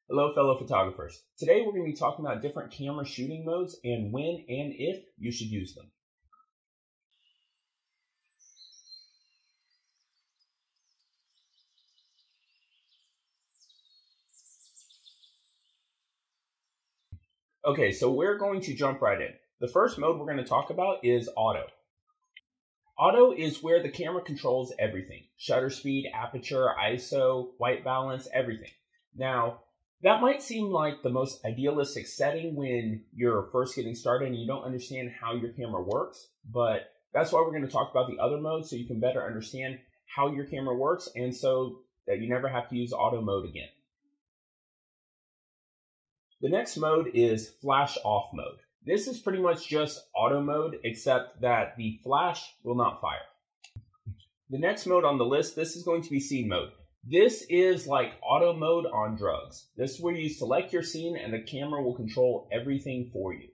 Hello fellow photographers. Today we're going to be talking about different camera shooting modes and when and if you should use them. Okay, so we're going to jump right in. The first mode we're going to talk about is auto. Auto is where the camera controls everything. Shutter speed, aperture, ISO, white balance, everything. Now, that might seem like the most idealistic setting when you're first getting started and you don't understand how your camera works, but that's why we're going to talk about the other modes so you can better understand how your camera works and so that you never have to use auto mode again. The next mode is flash off mode. This is pretty much just auto mode, except that the flash will not fire. The next mode on the list, this is going to be scene mode. This is like auto mode on drugs. This is where you select your scene and the camera will control everything for you.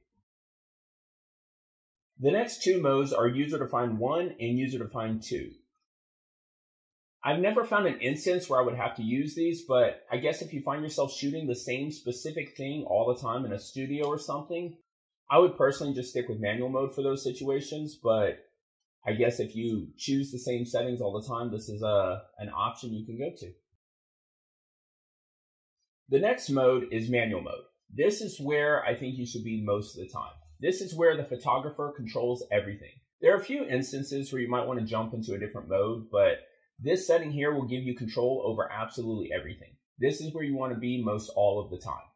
The next two modes are user-defined 1 and user-defined 2. I've never found an instance where I would have to use these, but I guess if you find yourself shooting the same specific thing all the time in a studio or something, I would personally just stick with manual mode for those situations, but I guess if you choose the same settings all the time, this is an option you can go to. The next mode is manual mode. This is where I think you should be most of the time. This is where the photographer controls everything. There are a few instances where you might want to jump into a different mode, but this setting here will give you control over absolutely everything. This is where you want to be most all of the time.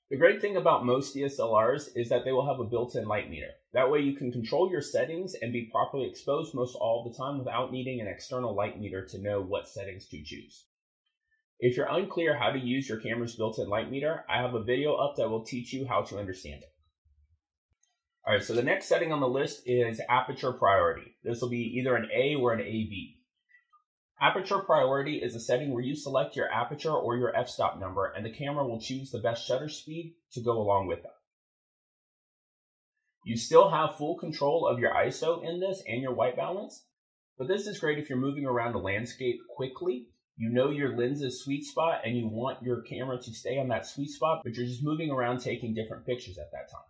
The great thing about most DSLRs is that they will have a built-in light meter. That way you can control your settings and be properly exposed most all the time without needing an external light meter to know what settings to choose. If you're unclear how to use your camera's built-in light meter, I have a video up that will teach you how to understand it. Alright, so the next setting on the list is Aperture Priority. This will be either an A or an AB. Aperture Priority is a setting where you select your aperture or your f-stop number and the camera will choose the best shutter speed to go along with that. You still have full control of your ISO in this and your white balance, but this is great if you're moving around a landscape quickly. You know your lens's sweet spot and you want your camera to stay on that sweet spot, but you're just moving around taking different pictures at that time.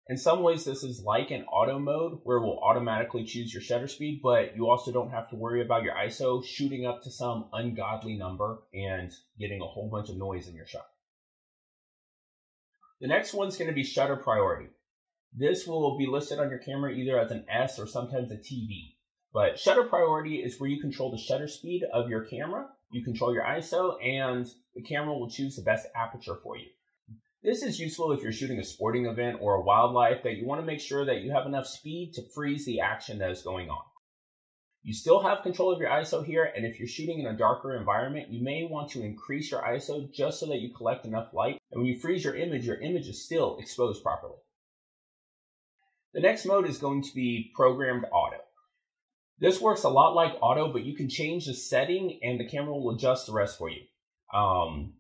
In some ways, this is like an auto mode where it will automatically choose your shutter speed, but you also don't have to worry about your ISO shooting up to some ungodly number and getting a whole bunch of noise in your shot. The next one's going to be Shutter Priority. This will be listed on your camera either as an S or sometimes a TV. But Shutter Priority is where you control the shutter speed of your camera, you control your ISO, and the camera will choose the best aperture for you. This is useful if you're shooting a sporting event or a wildlife that you want to make sure that you have enough speed to freeze the action that is going on. You still have control of your ISO here, and if you're shooting in a darker environment, you may want to increase your ISO just so that you collect enough light, and when you freeze your image is still exposed properly. The next mode is going to be Programmed Auto. This works a lot like auto, but you can change the setting and the camera will adjust the rest for you.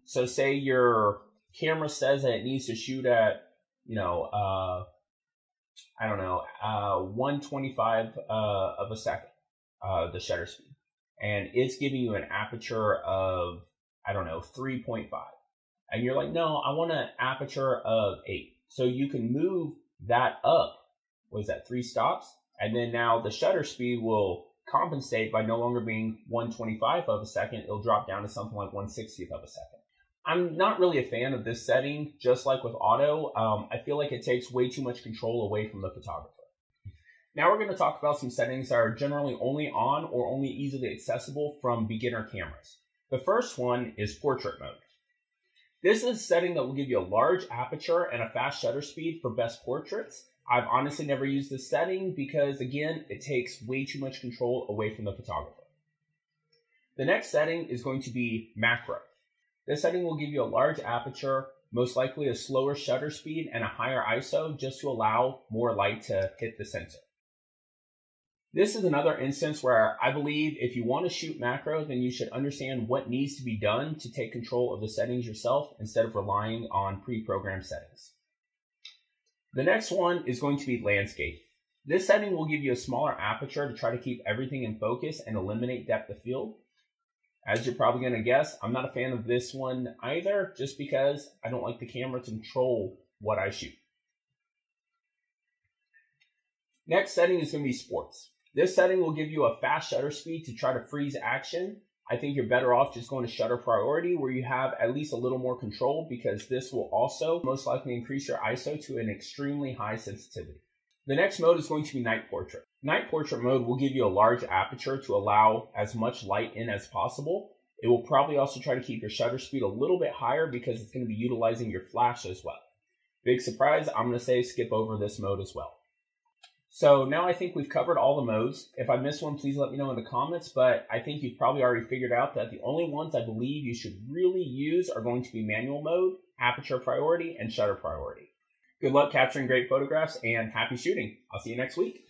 So say your camera says that it needs to shoot at, 1/25 of a second, the shutter speed. And it's giving you an aperture of, 3.5. And you're like, no, I want an aperture of 8. So you can move that up, 3 stops? And then now the shutter speed will compensate by no longer being 1/25 of a second. It'll drop down to something like 1/60th of a second. I'm not really a fan of this setting, just like with auto. I feel like it takes way too much control away from the photographer. Now we're going to talk about some settings that are generally only on or only easily accessible from beginner cameras. The first one is Portrait Mode. This is a setting that will give you a large aperture and a fast shutter speed for best portraits. I've honestly never used this setting because, again, it takes way too much control away from the photographer. The next setting is going to be Macro. This setting will give you a large aperture, most likely a slower shutter speed and a higher ISO just to allow more light to hit the sensor. This is another instance where I believe if you want to shoot macro, then you should understand what needs to be done to take control of the settings yourself instead of relying on pre-programmed settings. The next one is going to be Landscape. This setting will give you a smaller aperture to try to keep everything in focus and eliminate depth of field. As you're probably going to guess, I'm not a fan of this one either, just because I don't like the camera to control what I shoot. Next setting is going to be sports. This setting will give you a fast shutter speed to try to freeze action. I think you're better off just going to shutter priority, where you have at least a little more control, because this will also most likely increase your ISO to an extremely high sensitivity. The next mode is going to be night portrait. Night portrait mode will give you a large aperture to allow as much light in as possible. It will probably also try to keep your shutter speed a little bit higher because it's going to be utilizing your flash as well. Big surprise, I'm going to say skip over this mode as well. So now I think we've covered all the modes. If I missed one, please let me know in the comments, but I think you've probably already figured out that the only ones I believe you should really use are going to be manual mode, aperture priority, and shutter priority. Good luck capturing great photographs, and happy shooting. I'll see you next week.